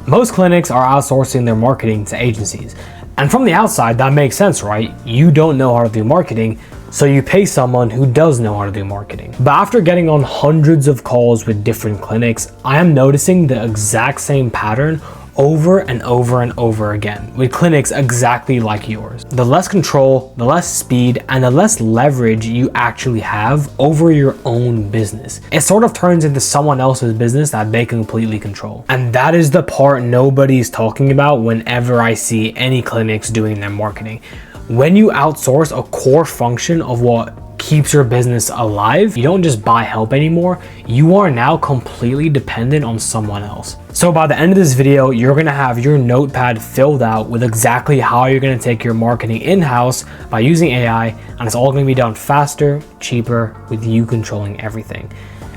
Most clinics are outsourcing their marketing to agencies. And from the outside, that makes sense, right? You don't know how to do marketing, so you pay someone who does know how to do marketing. But after getting on hundreds of calls with different clinics, I am noticing the exact same pattern over and over and over again with clinics exactly like yours. The less control, the less speed, and the less leverage you actually have over your own business. It sort of turns into someone else's business that they completely control. And that is the part nobody's talking about whenever I see any clinics doing their marketing. When you outsource a core function of what keeps your business alive, you don't just buy help anymore. You are now completely dependent on someone else. So by the end of this video, you're gonna have your notepad filled out with exactly how you're gonna take your marketing in-house by using AI, and it's all gonna be done faster, cheaper, with you controlling everything.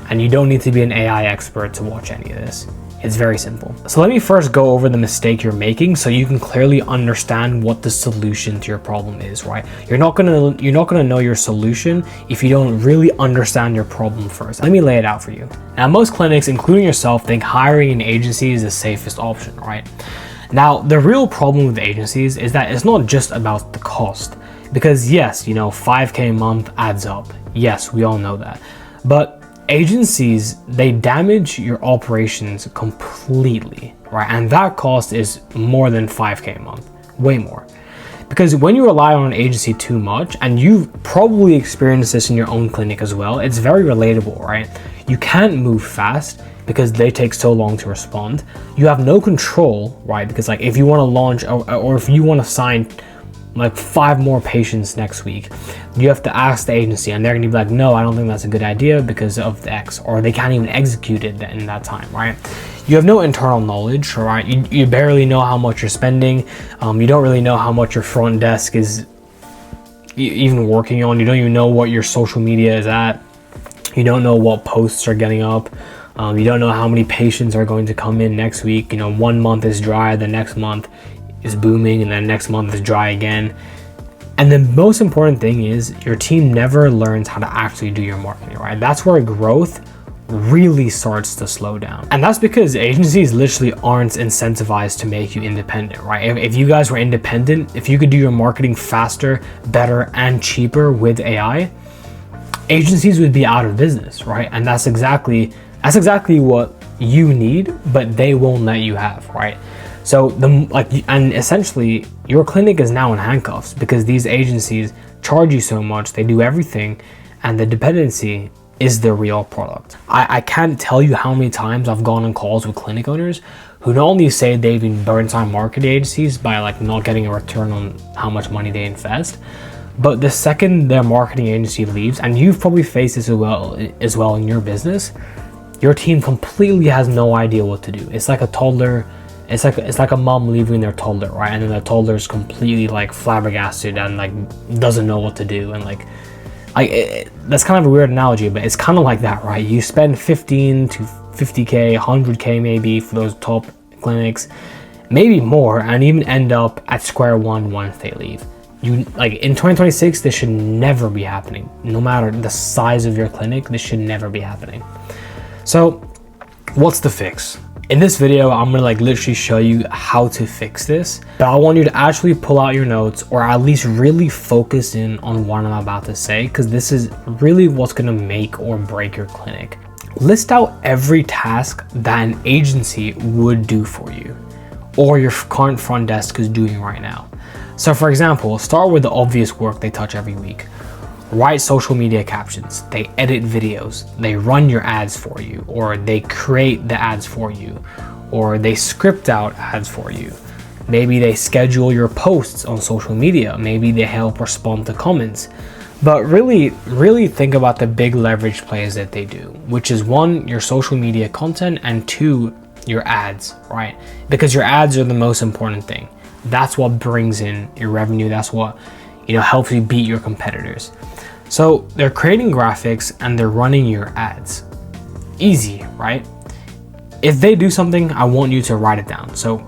And you don't need to be an AI expert to watch any of this. It's very simple. So let me first go over the mistake you're making so you can clearly understand what the solution to your problem is, right? You're not gonna know your solution if you don't really understand your problem first. Let me lay it out for you. Now, most clinics, including yourself, think hiring an agency is the safest option, right? Now, the real problem with agencies is that it's not just about the cost. Because yes, 5K a month adds up. Yes, we all know that. But agencies, they damage your operations completely, right? And that cost is more than 5K a month, way more. Because when you rely on an agency too much, and you've probably experienced this in your own clinic as well, it's very relatable, right? You can't move fast because they take so long to respond. You have no control, right? Because like if you want to launch or if you want to sign like 5 more patients next week, you have to ask the agency and they're gonna be like, no, I don't think that's a good idea because of the X, or they can't even execute it in that time, right? You have no internal knowledge, right? You barely know how much you're spending. You don't really know how much your front desk is even working on. You don't even know what your social media is at. You don't know what posts are getting up. You don't know how many patients are going to come in next week. 1 month is dry, the next month is booming, and then next month is dry again. And the most important thing is your team never learns how to actually do your marketing, right? That's where growth really starts to slow down. And that's because agencies literally aren't incentivized to make you independent, right? If you guys were independent, if you could do your marketing faster, better, and cheaper with AI, agencies would be out of business, right? And that's exactly what you need, but they won't let you have, right? So and essentially your clinic is now in handcuffs because these agencies charge you so much, they do everything, and the dependency is the real product. I can't tell you how many times I've gone on calls with clinic owners who not only say they've been burnt on marketing agencies by like not getting a return on how much money they invest, but the second their marketing agency leaves, and you've probably faced this as well in your business, your team completely has no idea what to do. It's like a toddler. It's like a mom leaving their toddler, right? And then the toddler is completely like flabbergasted and like doesn't know what to do, and that's kind of a weird analogy, but it's kind of like that, right? You spend 15 to 50K, 100K maybe for those top clinics, maybe more, and even end up at square one once they leave. In 2026, this should never be happening. No matter the size of your clinic, this should never be happening. So what's the fix? In this video, I'm gonna literally show you how to fix this, but I want you to actually pull out your notes, or at least really focus in on what I'm about to say, because this is really what's gonna make or break your clinic. List out every task that an agency would do for you, or your current front desk is doing right now. So for example, start with the obvious work they touch every week. Write social media captions, they edit videos, they run your ads for you, or they create the ads for you, or they script out ads for you. Maybe they schedule your posts on social media, maybe they help respond to comments. But really think about the big leverage plays that they do, which is 1, your social media content, and 2, your ads, right? Because your ads are the most important thing. That's what brings in your revenue, that's what helps you beat your competitors. So they're creating graphics and they're running your ads. Easy, right? If they do something, I want you to write it down. So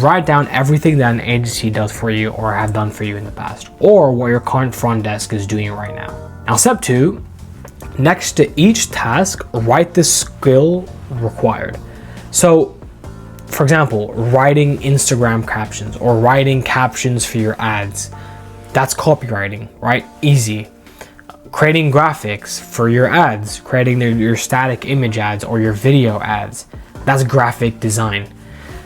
write down everything that an agency does for you or have done for you in the past, or what your current front desk is doing right now. Now, step 2, next to each task, write the skill required. So For example, writing Instagram captions or writing captions for your ads. That's copywriting, right? Easy. Creating graphics for your ads, creating your static image ads or your video ads. That's graphic design.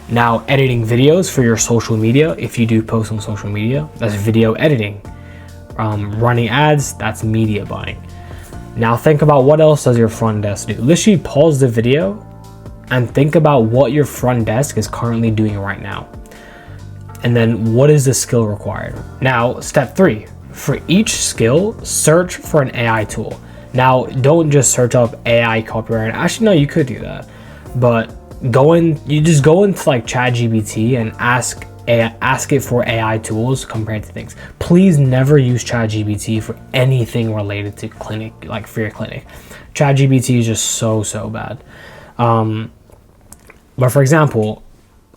Now, editing videos for your social media, if you do post on social media, that's video editing. Running ads, that's media buying. Now think about what else does your front desk do. Literally pause the video and think about what your front desk is currently doing right now. And then what is the skill required? Now, step 3, for each skill, search for an AI tool. Now, don't just search up AI copywriting. Actually, no, you could do that, but you just go into like ChatGPT and ask it for AI tools compared to things. Please never use ChatGPT for anything related to clinic, like for your clinic. ChatGPT is just so bad. But for example,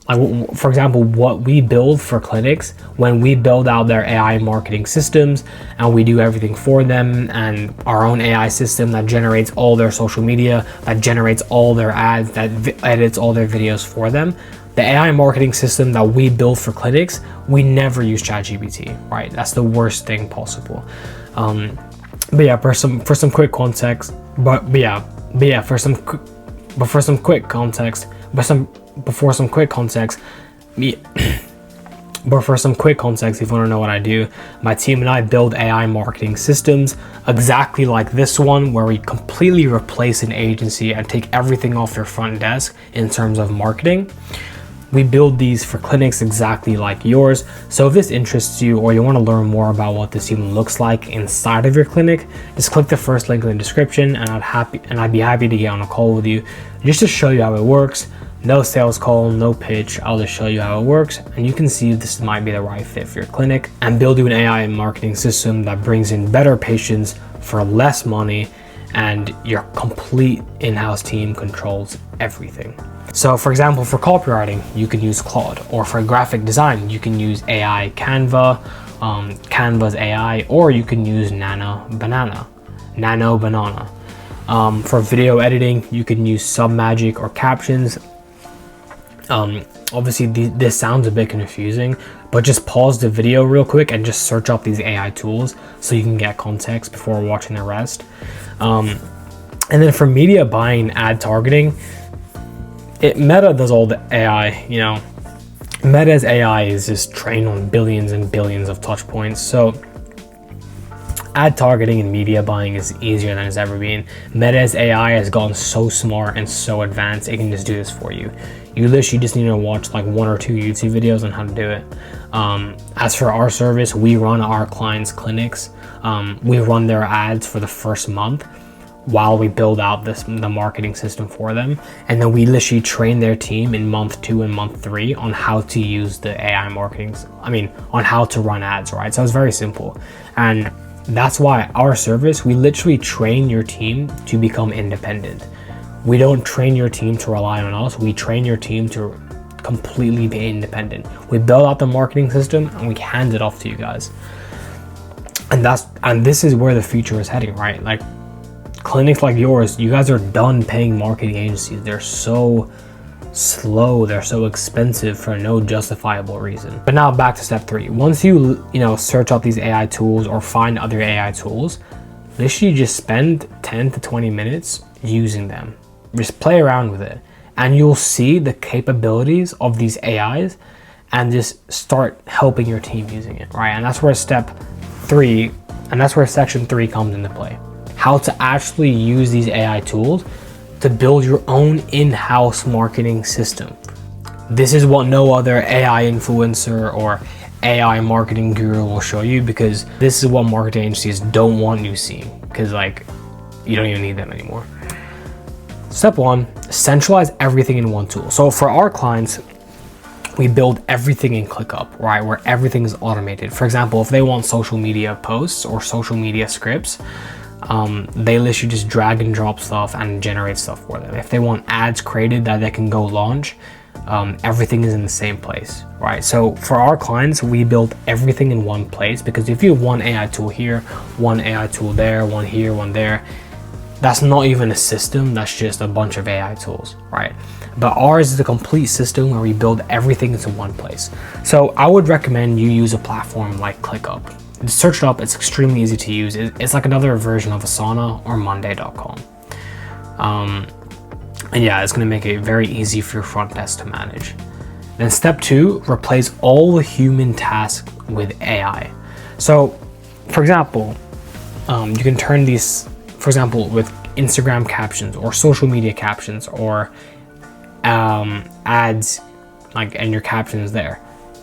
what we build for clinics, when we build out their AI marketing systems and we do everything for them, and our own AI system that generates all their social media, that generates all their ads, that edits all their videos for them, the AI marketing system that we build for clinics, we never use ChatGPT, right? That's the worst thing possible. But yeah, for some quick context, before some quick context, if you want to know what I do, my team and I build AI marketing systems exactly like this one, where we completely replace an agency and take everything off their front desk in terms of marketing. We build these for clinics exactly like yours. So if this interests you, or you want to learn more about what this even looks like inside of your clinic, just click the first link in the description, and I'd be happy to get on a call with you just to show you how it works. No sales call, no pitch. I'll just show you how it works, and you can see if this might be the right fit for your clinic, and build you an AI marketing system that brings in better patients for less money, and your complete in-house team controls everything. So for example, for copywriting, you can use Claude, or for graphic design, you can use AI Canva, Canva's AI, or you can use Nano Banana. For video editing, you can use Submagic or Captions. Obviously this sounds a bit confusing, but just pause the video real quick and just search up these AI tools so you can get context before watching the rest. And then for media buying, ad targeting, Meta does all the AI, you know. Meta's AI is just trained on billions and billions of touch points. So ad targeting and media buying is easier than it's ever been. Meta's AI has gotten so smart and so advanced, it can just do this for you. You literally just need to watch like 1 or 2 YouTube videos on how to do it. As for our service, we run our clients' clinics. We run their ads for the first month while we build out the marketing system for them, and then we literally train their team in month 2 and month 3 on how to use the AI marketing, on how to run ads, right? So it's very simple, and that's why our service, we literally train your team to become independent. We don't train your team to rely on us. We train your team to completely be independent. We build out the marketing system and we hand it off to you guys. And this is where the future is heading, right? Like clinics like yours, you guys are done paying marketing agencies. They're so slow, they're so expensive for no justifiable reason. But now back to step 3. Once you search up these AI tools or find other AI tools, literally just spend 10 to 20 minutes using them. Just play around with it, and you'll see the capabilities of these AIs and just start helping your team using it, right? And that's where section 3 comes into play. How to actually use these AI tools to build your own in-house marketing system. This is what no other AI influencer or AI marketing guru will show you, because this is what marketing agencies don't want you seeing, because like you don't even need them anymore. Step 1, centralize everything in one tool. So for our clients, we build everything in ClickUp, right? Where everything is automated. For example, if they want social media posts or social media scripts, they literally just drag and drop stuff and generate stuff for them. If they want ads created that they can go launch, everything is in the same place, right? So for our clients, we build everything in one place, because if you have one AI tool here, one AI tool there, one here, one there, that's not even a system, that's just a bunch of AI tools, right? But ours is a complete system where we build everything into one place. So I would recommend you use a platform like ClickUp. Search it up, it's extremely easy to use. It's like another version of Asana or Monday.com. And yeah, it's gonna make it very easy for your front desk to manage. Then step 2, replace all the human tasks with AI. So for example, you can turn these, for example, with Instagram captions or social media captions or ads, like, and your captions there.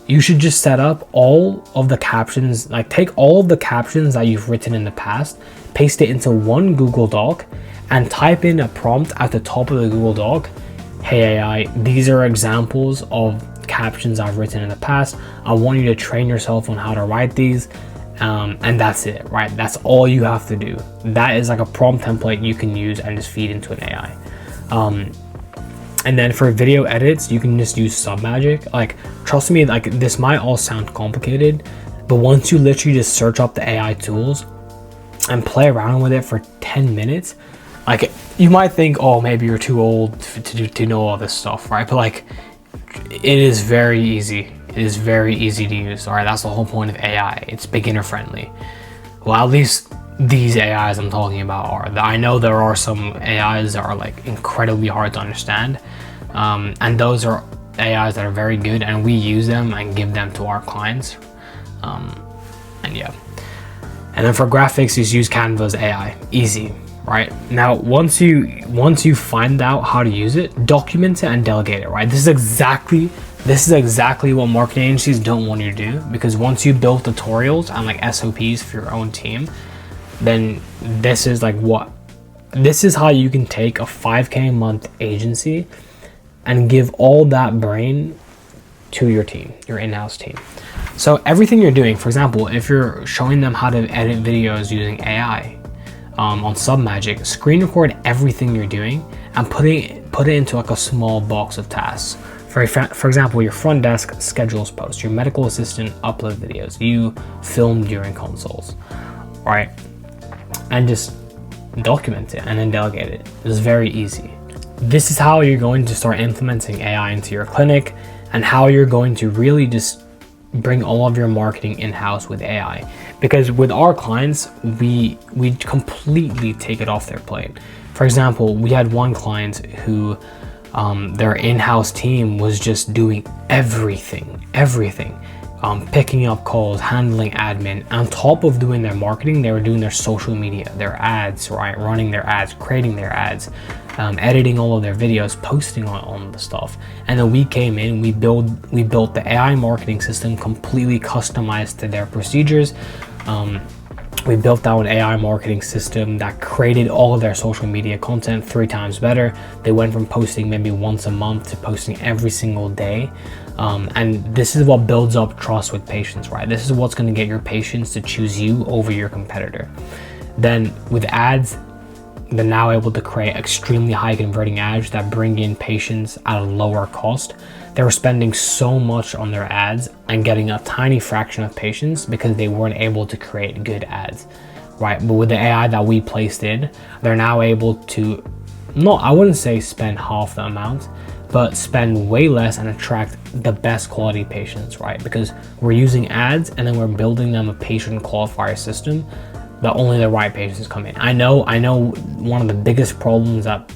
You should just set up all of the captions, like take all of the captions that you've written in the past, paste it into one Google Doc, and type in a prompt at the top of the Google Doc. Hey AI, these are examples of captions I've written in the past. I want you to train yourself on how to write these. And that's it, right? That's all you have to do. That is like a prompt template you can use and just feed into an AI. And then for video edits, you can just use Submagic. Like, trust me, like this might all sound complicated, but once you literally just search up the AI tools and play around with it for 10 minutes, like you might think, oh, maybe you're too old to know all this stuff, right? But like, it is very easy. It is very easy to use. All right, that's the whole point of AI. It's beginner friendly. Well, at least these AIs I'm talking about are. I know there are some AIs that are like incredibly hard to understand, and those are AIs that are very good, and we use them and give them to our clients. And yeah, and then for graphics, just use Canva's AI. Easy, right? Now, once you find out how to use it, document it and delegate it. Right? This is exactly what marketing agencies don't want you to do, because once you build tutorials and like SOPs for your own team, then this is how you can take a 5K a month agency and give all that brain to your team, your in-house team. So everything you're doing, for example, if you're showing them how to edit videos using AI on Submagic, screen record everything you're doing and put it into like a small box of tasks. For example, your front desk schedules posts, your medical assistant upload videos, you film during consults, right? And just document it and then delegate it. It's very easy. This is how you're going to start implementing AI into your clinic, and how you're going to really just bring all of your marketing in-house with AI. Because with our clients, we completely take it off their plate. For example, we had one client who their in-house team was just doing everything, picking up calls, handling admin. On top of doing their marketing, they were doing their social media, their ads, right? Running their ads, creating their ads, editing all of their videos, posting on the stuff. And then we came in, we built the AI marketing system completely customized to their procedures. We built out an AI marketing system that created all of their social media content 3 times better. They went from posting maybe once a month to posting every single day. And this is what builds up trust with patients, right? This is what's going to get your patients to choose you over your competitor. Then with ads, they're now able to create extremely high converting ads that bring in patients at a lower cost. They were spending so much on their ads and getting a tiny fraction of patients because they weren't able to create good ads, right? But with the AI that we placed in, they're now able to, I wouldn't say spend half the amount, but spend way less and attract the best quality patients, right? Because we're using ads and then we're building them a patient qualifier system that only the right patients come in. I know one of the biggest problems that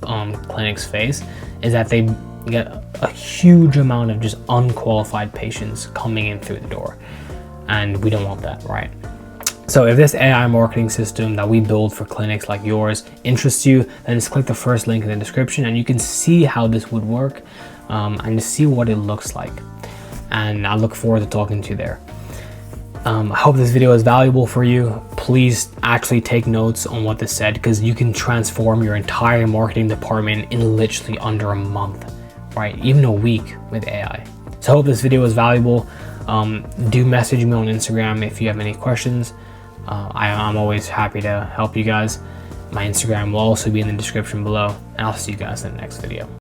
clinics face is that they get a huge amount of just unqualified patients coming in through the door, and we don't want that, right? So if this AI marketing system that we build for clinics like yours interests you, then just click the first link in the description and you can see how this would work and just see what it looks like. And I look forward to talking to you there. I hope this video is valuable for you. Please actually take notes on what this said, because you can transform your entire marketing department in literally under a month, right? Even a week with AI. So I hope this video was valuable. Do message me on Instagram if you have any questions. I'm always happy to help you guys. My Instagram will also be in the description below, and I'll see you guys in the next video.